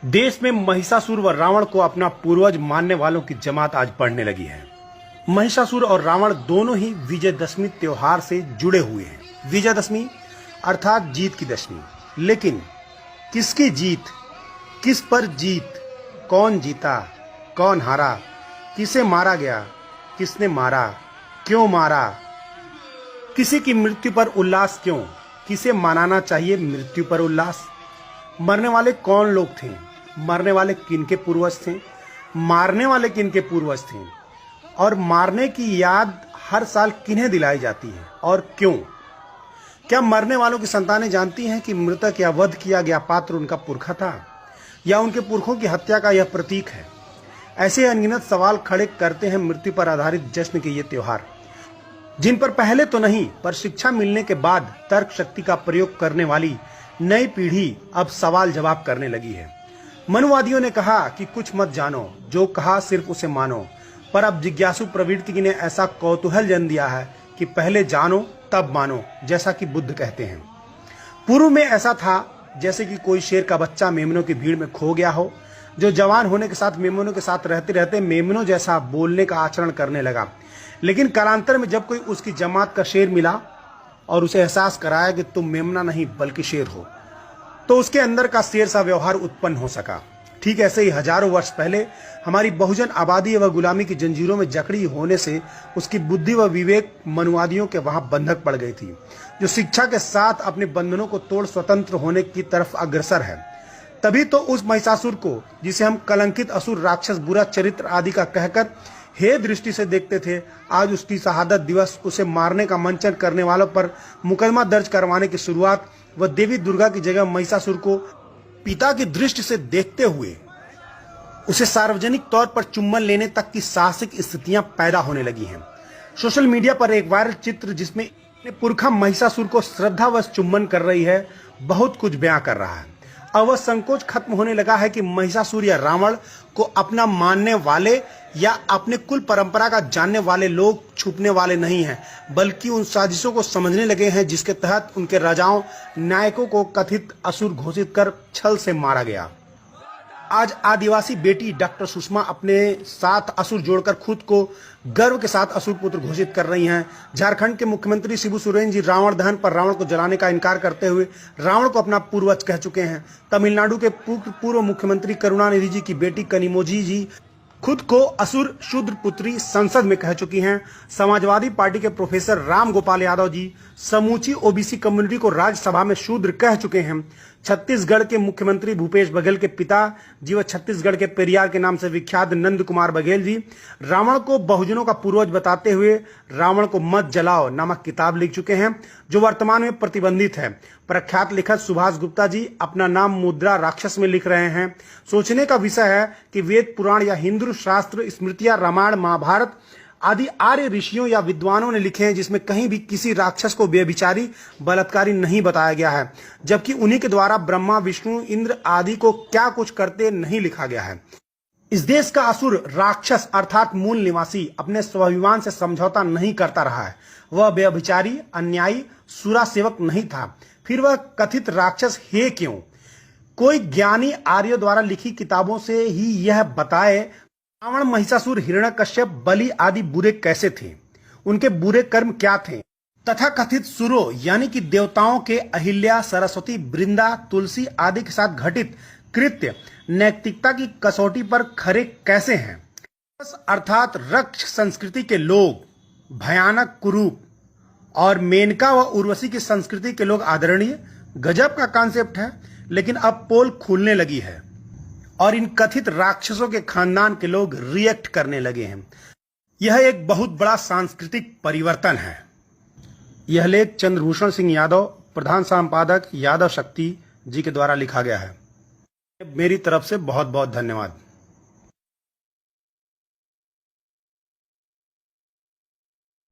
देश में महिषासुर व रावण को अपना पूर्वज मानने वालों की जमात आज बढ़ने लगी है। महिषासुर और रावण दोनों ही विजयदशमी त्योहार से जुड़े हुए हैं। विजयदशमी अर्थात जीत की दशमी। लेकिन किसकी जीत, किस पर जीत, कौन जीता, कौन हारा, किसे मारा गया, किसने मारा, क्यों मारा, किसी की मृत्यु पर उल्लास क्यों, किसे मनाना चाहिए मृत्यु पर उल्लास, मरने वाले कौन लोग थे, मरने वाले किनके पूर्वज थे, मारने वाले किनके पूर्वज थे, और मारने की याद हर साल किन्हें दिलाई जाती है और क्यों। क्या मरने वालों की संतानें जानती हैं कि मृतक या वध किया गया पात्र उनका पुरखा था या उनके पुरखों की हत्या का यह प्रतीक है। ऐसे अनगिनत सवाल खड़े करते हैं मृत्यु पर आधारित जश्न के ये त्योहार, जिन पर पहले तो नहीं पर शिक्षा मिलने के बाद तर्क शक्ति का प्रयोग करने वाली नई पीढ़ी अब सवाल जवाब करने लगी है। मनुवादियों ने कहा कि कुछ मत जानो, जो कहा सिर्फ उसे मानो, पर अब जिज्ञासु प्रवृत्ति ने ऐसा कौतूहल जन्म दिया है कि पहले जानो तब मानो, जैसा कि बुद्ध कहते हैं। पूर्व में ऐसा था जैसे कि कोई शेर का बच्चा मेमनों की भीड़ में खो गया हो, जो जवान होने के साथ मेमनों के साथ रहते रहते मेमनों जैसा बोलने का आचरण करने लगा। लेकिन कालांतर में जब कोई उसकी जमात का शेर मिला और उसे एहसास कराया कि तुम मेमना नहीं बल्कि शेर हो, तो उसके अंदर का शेर सा व्यवहार उत्पन्न हो सका। ठीक ऐसे ही हजारों वर्ष पहले हमारी बहुजन आबादी व गुलामी की जंजीरों में जकड़ी होने से उसकी बुद्धि व विवेक मनुवादियों के वहां बंधक पड़ गई थी, जो शिक्षा के साथ अपने बंधनों को तोड़ स्वतंत्र होने की तरफ अग्रसर है। तभी तो उस महिषासुर को, जिसे हम कलंकित असुर, राक्षस, बुरा चरित्र आदि का कहकर हे दृष्टि से देखते थे, आज उसकी शहादत दिवस, उसे मारने का मंचन करने वालों पर मुकदमा दर्ज करवाने की शुरुआत व देवी दुर्गा की जगह महिषासुर को पिता की दृष्टि से देखते हुए उसे सार्वजनिक तौर पर चुम्बन लेने तक की साहसिक स्थितियां पैदा होने लगी हैं। सोशल मीडिया पर एक वायरल चित्र जिसमें पुरखा महिषासुर को श्रद्धावश चुम्बन कर रही है, बहुत कुछ बयां कर रहा है। अब वह संकोच खत्म होने लगा है कि महिषासुर या रावण को अपना मानने वाले या अपने कुल परंपरा का जानने वाले लोग छुपने वाले नहीं हैं, बल्कि उन साजिशों को समझने लगे हैं जिसके तहत उनके राजाओं, नायकों को कथित असुर घोषित कर छल से मारा गया। आज आदिवासी बेटी डॉक्टर सुषमा अपने साथ असुर जोड़कर खुद को गर्व के साथ असुर पुत्र घोषित कर रही हैं। झारखंड के मुख्यमंत्री शिबू सोरेन जी रावण दहन पर रावण को जलाने का इनकार करते हुए रावण को अपना पूर्वज कह चुके हैं। तमिलनाडु के पूर्व मुख्यमंत्री करुणानिधि जी की बेटी कनिमोझी जी खुद को असुर शूद्र पुत्री संसद में कह चुकी हैं। समाजवादी पार्टी के प्रोफेसर राम गोपाल यादव जी समूची ओबीसी कम्युनिटी को राज्यसभा में शूद्र कह चुके हैं। छत्तीसगढ़ के मुख्यमंत्री भूपेश बघेल के पिता जी व छत्तीसगढ़ के पेरियार के नाम से विख्यात नंद कुमार बघेल जी रावण को बहुजनों का पूर्वज बताते हुए रावण को मत जलाओ नामक किताब लिख चुके हैं, जो वर्तमान में प्रतिबंधित है। प्रख्यात लेखक सुभाष गुप्ता जी अपना नाम मुद्रा राक्षस में लिख रहे हैं। सोचने का विषय है कि वेद पुराण या हिंदू शास्त्र, स्मृतियां, रामायण, महाभारत आदि आर्य ऋषियों या विद्वानों ने लिखे हैं, जिसमें कहीं भी किसी राक्षस को व्यभिचारी, बलात्कारी नहीं बताया गया है, जबकि उन्हीं के द्वारा ब्रह्मा, विष्णु, इंद्र आदि को क्या कुछ करते नहीं लिखा गया है। इस देश का असुर राक्षस अर्थात मूल निवासी अपने स्वाभिमान से समझौता नहीं करता रहा है। वह व्यभिचारी, अन्यायी, सुरा सेवक नहीं था, फिर वह कथित राक्षस है क्यों? कोई ज्ञानी आर्यों द्वारा लिखी किताबों से ही यह बताए रावण, महिषासुर, हिरण्यकश्यप, बलि आदि बुरे कैसे थे, उनके बुरे कर्म क्या थे, तथा कथित सुरों यानी कि देवताओं के अहिल्या, सरस्वती, वृंदा, तुलसी आदि के साथ घटित कृत्य नैतिकता की कसौटी पर खरे कैसे हैं। अर्थात रक्ष संस्कृति के लोग भयानक, कुरूप, और मेनका व उर्वशी की संस्कृति के लोग आदरणीय। गजब का कॉन्सेप्ट है, लेकिन अब पोल खुलने लगी है और इन कथित राक्षसों के खानदान के लोग रिएक्ट करने लगे हैं। यह एक बहुत बड़ा सांस्कृतिक परिवर्तन है। यह लेख चंद्रभूषण सिंह यादव, प्रधान संपादक यादव शक्ति जी के द्वारा लिखा गया है। मेरी तरफ से बहुत बहुत धन्यवाद।